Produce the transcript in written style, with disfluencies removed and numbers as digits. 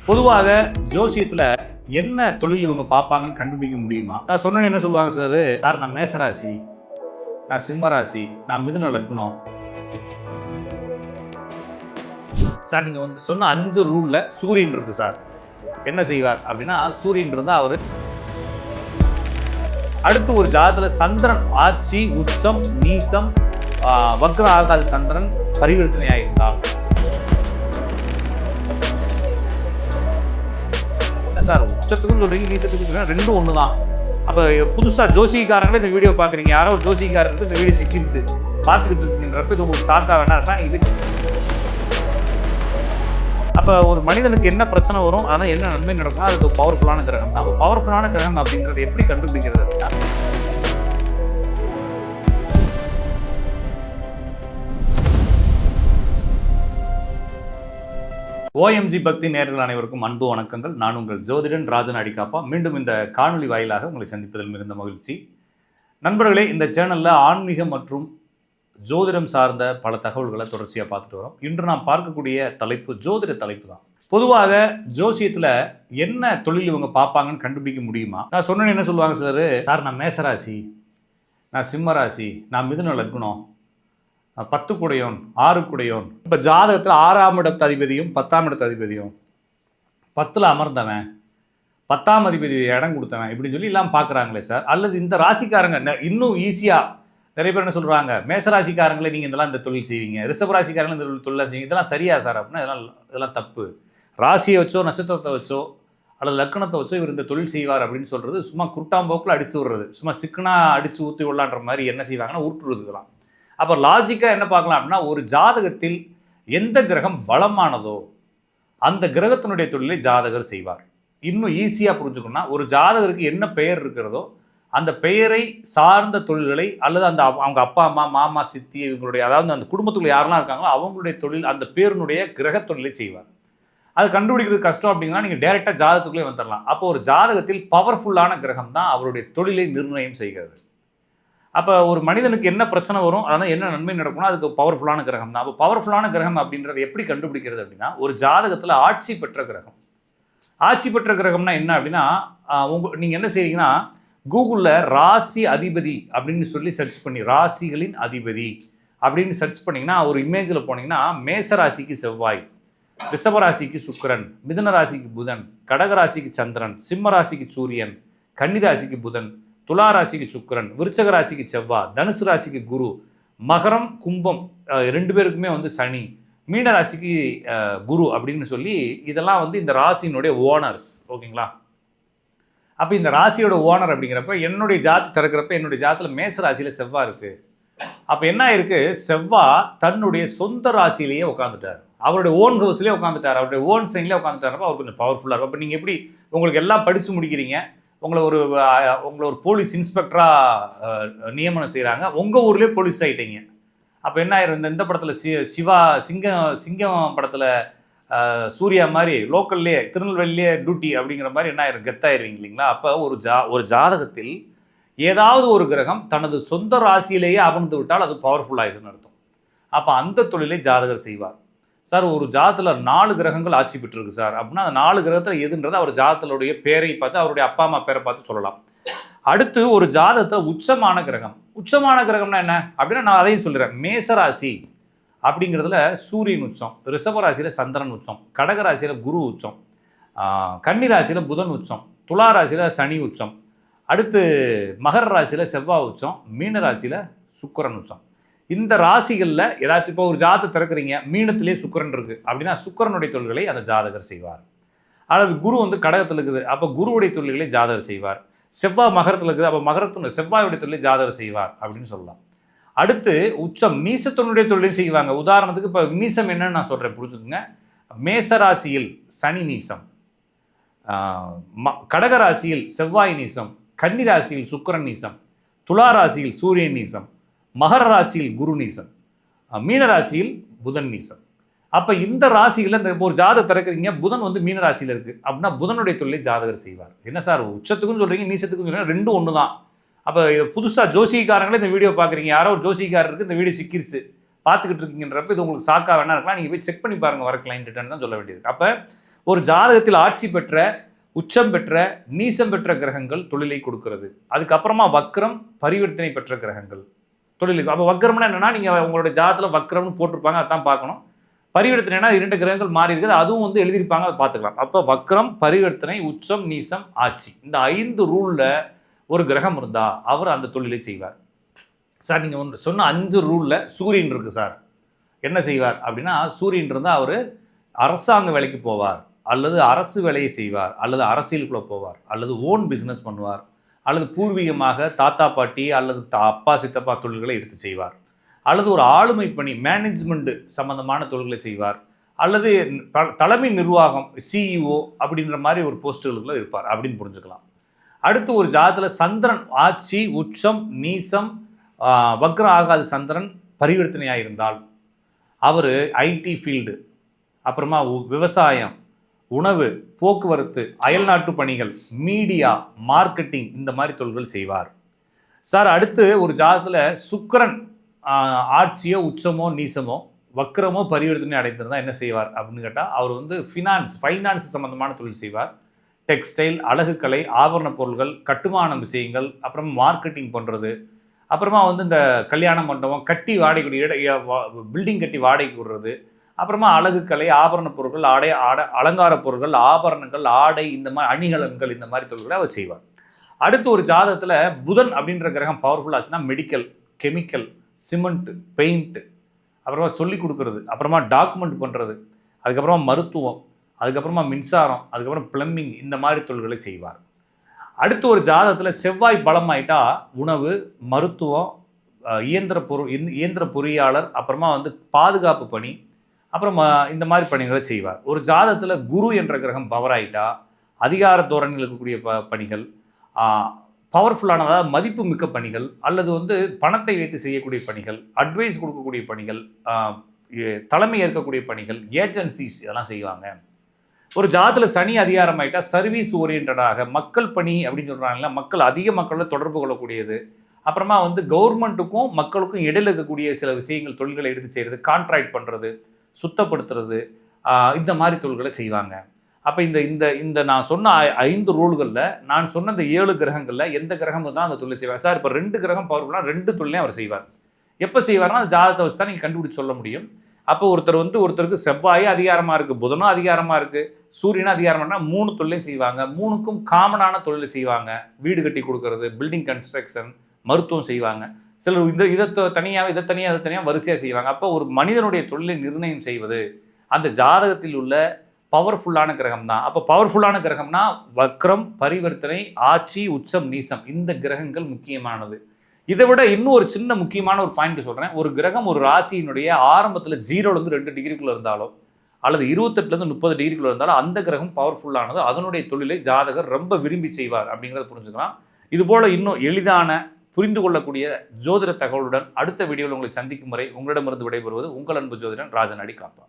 பொதுவாக ஜோசியத்துல என்ன தொழில் இவங்க பார்ப்பாங்கன்னு கண்டுபிடிக்க முடியுமா? நான் சொன்ன என்ன சொல்லுவாங்க சார் நான் மேசராசி, நான் சிம்மராசி, நான் மிதுன லக்னம். சார் நீங்க வந்து சொன்ன 5 ரூல்ல சூரியன் இருக்கு சார். என்ன செய்வார் அப்படின்னா, சூரியன் இருந்தா அவரு அடுத்து ஒரு ஜாதகத்துல சந்திரன் ஆட்சி, உச்சம், நீசம், வக்ர ஆகாத சந்திரன் பரிவர்த்தனை ஆயிருந்தார் சார். உச்சத்துக்கும் சொல்றீங்க, நீசத்துக்கும் சொல்றீங்க, ரெண்டும் ஒண்ணுதான். அப்ப புதுசா ஜோசிக்காரங்களே இந்த வீடியோ பாக்குறீங்க, யாரோ ஒரு ஜோசிக்காரருக்கு இந்த வீடியோ சிக்கிடுச்சு பார்த்துக்கிட்டு இருக்கீங்கன்றப்ப இது உங்களுக்கு சாக்கா வேணா இது. அப்ப ஒரு மனிதனுக்கு என்ன பிரச்சனை வரும், அதான் என்ன நன்மை நடக்கும், அதுக்கு பவர்ஃபுல்லான கிரகம் தான். பவர்ஃபுல்லான கிரகம் அப்படிங்கறது எப்படி கண்டுபிடிக்கிறது அப்படின்னா, ஓஎம்ஜி பக்தி நேயர்கள் அனைவருக்கும் அன்பு வணக்கங்கள். நான் உங்கள் ஜோதிடன் ராஜன் அடிக்காப்பா. மீண்டும் இந்த காணொலி வாயிலாக உங்களை சந்திப்பதில் மிகுந்த மகிழ்ச்சி. நண்பர்களே, இந்த சேனலில் ஆன்மீகம் மற்றும் ஜோதிடம் சார்ந்த பல தகவல்களை தொடர்ச்சியாக பார்த்துட்டு வரோம். இன்று நாம் பார்க்கக்கூடிய தலைப்பு ஜோதிட தலைப்பு தான். பொதுவாக ஜோசியத்தில் என்ன தொழில் இவங்க பார்ப்பாங்கன்னு கண்டுபிடிக்க முடியுமா? நான் சொன்னேன்னு என்ன சொல்லுவாங்க சார் நான் மேசராசி, நான் சிம்மராசி, நான் மிதுன லக்னம், 10 குடையோன், 6 குடையோன். இப்போ ஜாதகத்தில் 6ஆம் இடத்து அதிபதியும் 10ஆம் இடத்து அதிபதியும் 10ல் அமர்ந்தவன், 10ஆம் அதிபதி இடம் கொடுத்தவன் இப்படின்னு சொல்லி எல்லாம் பார்க்குறாங்களே சார். அல்லது இந்த ராசிக்காரங்க இன்னும் ஈஸியாக நிறைய பேர் என்ன சொல்கிறாங்க, மேசராசிக்காரங்களே நீங்கள் இந்த தொழில் செய்வீங்க, ரிஷப ராசிக்காரங்களே இந்த தொழில் செய்வீங்க, இதெல்லாம் சரியா சார் அப்படின்னா இதெல்லாம் தப்பு. ராசியை வச்சோ நட்சத்திரத்தை வச்சோ அல்லது லக்கணத்தை வச்சோ இவர் இந்த தொழில் செய்வார் அப்படின்னு சொல்கிறது சும்மா குருட்டாம்போக்கில் அடிச்சு விடுறது, சும்மா சிக்கனா அடித்து ஊற்றி விடலான்ற மாதிரி என்ன செய்வாங்கன்னா ஊற்றுறதுக்கலாம். அப்போ லாஜிக்காக என்ன பார்க்கலாம் அப்படின்னா, ஒரு ஜாதகத்தில் எந்த கிரகம் பலமானதோ அந்த கிரகத்தினுடைய தொழிலை ஜாதகர் செய்வார். இன்னும் ஈஸியாக புரிஞ்சுக்கணும்னா, ஒரு ஜாதகருக்கு என்ன பெயர் இருக்கிறதோ அந்த பெயரை சார்ந்த தொழில்களை அல்லது அவங்க அப்பா அம்மா மாமா சித்தி இவங்களுடைய, அதாவது அந்த குடும்பத்துக்குள்ள யாரெல்லாம் இருக்காங்களோ அவங்களுடைய தொழில், அந்த பேருனுடைய கிரக தொழிலை செய்வார். அது கண்டுபிடிக்கிறது கஷ்டம் அப்படின்னா நீங்கள் டைரெக்டாக ஜாதகத்துக்குள்ளே வந்துடலாம். அப்போ ஒரு ஜாதகத்தில் பவர்ஃபுல்லான கிரகம் தான் அவருடைய தொழிலை நிர்ணயம் செய்கிறது. அப்போ ஒரு மனிதனுக்கு என்ன பிரச்சனை வரும், அதாவது என்ன நன்மை நடக்கும்னா அதுக்கு பவர்ஃபுல்லான கிரகம் தான். அப்போ பவர்ஃபுல்லான கிரகம் அப்படின்றத எப்படி கண்டுபிடிக்கிறது அப்படின்னா, ஒரு ஜாதகத்தில் ஆட்சி பெற்ற கிரகம். ஆட்சி பெற்ற கிரகம்னா என்ன அப்படின்னா, நீங்கள் என்ன செய்வீங்கன்னா, கூகுளில் ராசி அதிபதி அப்படின்னு சொல்லி சர்ச் பண்ணி, ராசிகளின் அதிபதி அப்படின்னு சர்ச் பண்ணிங்கன்னா ஒரு இமேஜில் போனீங்கன்னா, மேச ராசிக்கு செவ்வாய், ரிஷப ராசிக்கு சுக்கிரன், மிதுன ராசிக்கு புதன், கடக ராசிக்கு சந்திரன், சிம்ம ராசிக்கு சூரியன், கன்னி ராசிக்கு புதன், துலா ராசிக்கு சுக்கிரன், விருச்சக ராசிக்கு செவ்வாய், தனுசு ராசிக்கு குரு, மகரம் கும்பம் 2 பேருக்குமே சனி, மீன ராசிக்கு குரு அப்படின்னு சொல்லி இதெல்லாம் இந்த ராசியினுடைய ஓனர்ஸ். ஓகேங்களா? அப்போ இந்த ராசியோட ஓனர் அப்படிங்கிறப்ப என்னுடைய ஜாதி திறக்கிறப்ப என்னுடைய ஜாதத்தில் மேச ராசியில் செவ்வாய் இருக்குது. அப்போ என்ன ஆயிருக்கு, செவ்வாய் தன்னுடைய சொந்த ராசியிலேயே உட்காந்துட்டார், அவருடைய ஓன் ஹவுஸ்லேயே உட்காந்துட்டார், அவருடைய ஓன் சைன்லேயே உட்காந்துட்டாரப்போ அவர் கொஞ்சம் பவர்ஃபுல்லாக இருக்கும். அப்போ நீங்கள் எப்படி உங்களுக்கு எல்லாம் படித்து முடிக்கிறீங்க, உங்களை ஒரு போலீஸ் இன்ஸ்பெக்டராக நியமனம் செய்கிறாங்க, உங்கள் ஊர்லேயே போலீஸ் ஆகிட்டீங்க. அப்போ என்ன ஆயிரும், இந்த படத்தில் சிங்கம் படத்தில் சூர்யா மாதிரி லோக்கல்லையே திருநெல்வேலியே டியூட்டி அப்படிங்கிற மாதிரி என்ன ஆயிரும், கெத்தாயிருவீங்க இல்லைங்களா? அப்போ ஒரு ஜாதகத்தில் ஏதாவது ஒரு கிரகம் தனது சொந்த ராசியிலேயே அமர்ந்து விட்டால் அது பவர்ஃபுல் ஆகிடுச்சுன்னு அர்த்தம். அப்போ அந்த தொழிலை ஜாதகர் செய்வார். சார் ஒரு ஜாதகத்தில் 4 கிரகங்கள் ஆட்சி பெற்றிருக்கு சார் அப்படின்னா, அந்த 4 கிரகத்தில் எதுன்றது அவர் ஜாதகத்தினுடைய பேரை பார்த்து, அவருடைய அப்பா அம்மா பேரை பார்த்து சொல்லலாம். அடுத்து ஒரு ஜாதகத்தில் உச்சமான கிரகம்னா என்ன அப்படின்னா, நான் அதையும் சொல்கிறேன். மேசராசி அப்படிங்கிறதுல சூரியன் உச்சம், ரிஷப ராசியில் சந்திரன் உச்சம், கடக ராசியில் குரு உச்சம், கன்னி ராசியில் புதன் உச்சம், துலா ராசியில் சனி உச்சம், அடுத்து மகர ராசியில் செவ்வாய் உச்சம், மீன ராசியில் சுக்கிரன் உச்சம். இந்த ராசிகளில் ஏதாச்சும் இப்போ ஒரு ஜாதகத்தை திறக்கிறீங்க, மீனத்திலே சுக்கிரன் இருக்குது அப்படின்னா சுக்கிரனுடைய தொழில்களை அந்த ஜாதகர் செய்வார். அல்லது குரு கடகத்தில் இருக்குது, அப்போ குருவுடைய தொழில்களை ஜாதகர் செய்வார். செவ்வாய் மகரத்தில் இருக்குது, அப்போ செவ்வாயுடைய தொழிலை ஜாதகர் செய்வார் அப்படின்னு சொல்லலாம். அடுத்து உச்சம் நீசத்தினுடைய தொழிலை செய்வாங்க. உதாரணத்துக்கு இப்போ நீசம் என்னன்னு நான் சொல்கிறேன், புரிஞ்சுக்குங்க. மேசராசியில் சனி நீசம், கடகராசியில் செவ்வாய் நீசம், கன்னி ராசியில் சுக்கிரன் நீசம், துலா ராசியில் சூரியன் நீசம், மகர ராசியில் குரு நீசம், மீன ராசியில் புதன் நீசம். அப்போ இந்த ராசியில் இந்த ஒரு ஜாதகம் திறக்கிறீங்க, புதன் மீன ராசியில் இருக்குது அப்படின்னா புதனுடைய தொழிலை ஜாதகர் செய்வார். என்ன சார் உச்சத்துக்கும் சொல்கிறீங்க, நீசத்துக்கும் சொல்கிறீங்க, ரெண்டும் ஒன்று தான். அப்போ புதுசாக ஜோசிக்காரங்களே இந்த வீடியோ பார்க்குறீங்க, யாரோ ஒரு ஜோசிக்காரருக்கு இந்த வீடியோ சிக்கிருச்சு பார்த்துக்கிட்டு இருக்கீங்கன்றப்ப இது உங்களுக்கு சாக்கா வேணா இருக்கலாம், நீங்கள் போய் செக் பண்ணி பாருங்கள் வர கிளைண்ட்டுன்னு தான் சொல்ல வேண்டியது. அப்போ ஒரு ஜாதகத்தில் ஆட்சி பெற்ற, உச்சம் பெற்ற, நீசம் பெற்ற கிரகங்கள் தொழிலை கொடுக்கிறது. அதுக்கப்புறமா வக்ரம், பரிவர்த்தனை பெற்ற கிரகங்கள் தொழிலுக்கு. அப்போ வக்ரம்னா என்னன்னா, நீங்கள் உங்களுடைய ஜாதகத்தில் வக்ரம்னு போட்டிருப்பாங்க, அதான் பார்க்கணும். பரிவர்த்தனைனா 2 கிரகங்கள் மாறி இருக்குது, அதுவும் வந்து எழுதியிருப்பாங்க, அதை பார்த்துக்கலாம். அப்போ வக்ரம், பரிவர்த்தனை, உச்சம், நீசம், ஆட்சி, இந்த 5 ரூலில் ஒரு கிரகம் இருந்தால் அவர் அந்த தொழிலை செய்வார். சார் நீங்கள் ஒன்று சொன்ன 5 ரூலில் சூரியன் இருக்குது சார், என்ன செய்வார் அப்படின்னா, சூரியன் இருந்தால் அவர் அரசாங்க வேலைக்கு போவார், அல்லது அரசு வேலையை செய்வார், அல்லது அரசியலுக்குள்ளே போவார், அல்லது ஓன் பிஸ்னஸ் பண்ணுவார், அல்லது பூர்வீகமாக தாத்தா பாட்டி அல்லது அப்பா சித்தப்பா தொழில்களை எடுத்து செய்வார், அல்லது ஒரு ஆளுமை பணி மேனேஜ்மெண்ட் சம்பந்தமான தொழில்களை செய்வார், அல்லது தலைமை நிர்வாகம் சிஇஓ அப்படின்ற மாதிரி ஒரு போஸ்ட்டுகளுக்குள்ள இருப்பார் அப்படின்னு புரிஞ்சுக்கலாம். அடுத்து ஒரு ஜாதகத்தில் சந்திரன் ஆட்சி, உச்சம், நீசம், வக்ரம் ஆகாத சந்திரன் பரிவர்த்தனையாக இருந்தால் அவர் ஐடி ஃபீல்டு, அப்புறமா விவசாயம், உணவு, போக்குவரத்து, அயல்நாட்டு பணிகள், மீடியா, மார்க்கெட்டிங், இந்த மாதிரி தொழில்கள் செய்வார். சார் அடுத்து ஒரு ஜாதகத்தில் சுக்கிரன் ஆட்சியோ, உச்சமோ, நீசமோ, வக்ரமோ, பரிவர்த்தனை அடைந்திருந்தால் என்ன செய்வார் அப்படின்னு கேட்டால், அவர் வந்து ஃபைனான்ஸ் சம்மந்தமான தொழில் செய்வார். டெக்ஸ்டைல், அழகுக்கலை, ஆபரண பொருள்கள், கட்டுமான விஷயங்கள், அப்புறம் மார்க்கெட்டிங் பண்ணுறது, அப்புறமா வந்து இந்த கல்யாண மண்டபம் கட்டி வாடகை, பில்டிங் கட்டி வாடகைக்கு விடுறது, அப்புறமா அழகுக்கலை, ஆபரண பொருட்கள், அலங்கார பொருட்கள், ஆபரணங்கள், ஆடை, இந்த மாதிரி அணிகலன்கள், இந்த மாதிரி தொழில்களை அவர் செய்வார். அடுத்து ஒரு ஜாதகத்தில் புதன் அப்படின்ற கிரகம் பவர்ஃபுல் ஆச்சுன்னா மெடிக்கல், கெமிக்கல், சிமெண்ட், பெயிண்ட், அப்புறமா சொல்லிக் கொடுக்கறது, அப்புறமா டாக்குமெண்ட் பண்ணுறது, அதுக்கப்புறமா மருத்துவம், அதுக்கப்புறமா மின்சாரம், அதுக்கப்புறம் பிளம்பிங், இந்த மாதிரி தொழில்களை செய்வார். அடுத்து ஒரு ஜாதகத்தில் செவ்வாய் பலமாயிட்டா உணவு, மருத்துவம், இயந்திர பொறியாளர், அப்புறமா வந்து பாதுகாப்பு பணி, அப்புறம் இந்த மாதிரி பணிகளை செய்வார். ஒரு ஜாதகத்தில் குரு என்ற கிரகம் பவர் ஆகிட்டா அதிகார தோரணையில் இருக்கக்கூடிய பணிகள், பவர்ஃபுல்லான, அதாவது மதிப்பு மிக்க பணிகள், அல்லது வந்து பணத்தை வைத்து செய்யக்கூடிய பணிகள், அட்வைஸ் கொடுக்கக்கூடிய பணிகள், தலைமை ஏற்கக்கூடிய பணிகள், ஏஜென்சிஸ், இதெல்லாம் செய்வாங்க. ஒரு ஜாதகத்தில் சனி அதிகாரம் ஆகிட்டா சர்வீஸ் ஓரியன்டாக மக்கள் பணி அப்படின்னு சொல்கிறாங்களா, அதிக மக்களோட தொடர்பு கொள்ளக்கூடியது, அப்புறமா வந்து கவர்மெண்ட்டுக்கும் மக்களுக்கும் இடையில் இருக்கக்கூடிய சில விஷயங்கள், தொழில்களை எடுத்து செய்கிறது, கான்ட்ராக்ட் பண்ணுறது, சுத்தப்படுத்துறது, இந்த மாதிரி தொழில்களை செய்வாங்க. அப்போ இந்த நான் சொன்ன 5 ரூல்களில் நான் சொன்ன இந்த 7 கிரகங்களில் எந்த கிரகம் தான் அந்த தொழில் செய்வார். சார் இப்போ 2 கிரகம் பவர்ஃபுல்லாக 2 தொழிலையும் அவர் செய்வார். எப்போ செய்வார்னா அந்த ஜாதகத்தை வச்சு தான் நீங்கள் கண்டுபிடிச்சு சொல்ல முடியும். அப்போ ஒருத்தருக்கு செவ்வாயே அதிகாரமாக இருக்குது, புதனும் அதிகாரமாக இருக்குது, சூரியனும் அதிகாரம்னா 3 தொழிலையும் செய்வாங்க. 3க்கும் காமனான தொழிலை செய்வாங்க. வீடு கட்டி கொடுக்கறது, பில்டிங் கன்ஸ்ட்ரக்ஷன், மருத்துவம் செய்வாங்க. சிலர் இதை தனியாக வரிசையாக செய்வாங்க. அப்போ ஒரு மனிதனுடைய தொழிலை நிர்ணயம் செய்வது அந்த ஜாதகத்தில் உள்ள பவர்ஃபுல்லான கிரகம் தான். அப்போ பவர்ஃபுல்லான கிரகம்னா வக்ரம், பரிவர்த்தனை, ஆட்சி, உச்சம், நீசம், இந்த கிரகங்கள் முக்கியமானது. இதை விட இன்னும் ஒரு சின்ன முக்கியமான ஒரு பாயிண்ட் சொல்கிறேன். ஒரு கிரகம் ஒரு ராசியினுடைய ஆரம்பத்தில் 0லேருந்து 2 டிகிரிக்குள்ளே இருந்தாலோ, அல்லது 28லேருந்து 30 டிகிரிக்குள்ளே இருந்தாலும் அந்த கிரகம் பவர்ஃபுல்லானது, அதனுடைய தொழிலை ஜாதகர் ரொம்ப விரும்பி செய்வார் அப்படிங்கிறத புரிஞ்சுக்கலாம். இதுபோல் இன்னும் எளிதான புரிந்து கொள்ளக்கூடிய ஜோதிட தகவலுடன் அடுத்த வீடியோவில் உங்களை சந்திக்கும் வரை உங்களிடமிருந்து விடைபெறுவது உங்கள் அன்பு ஜோதிடன் ராஜன் அடிக்காப்பா.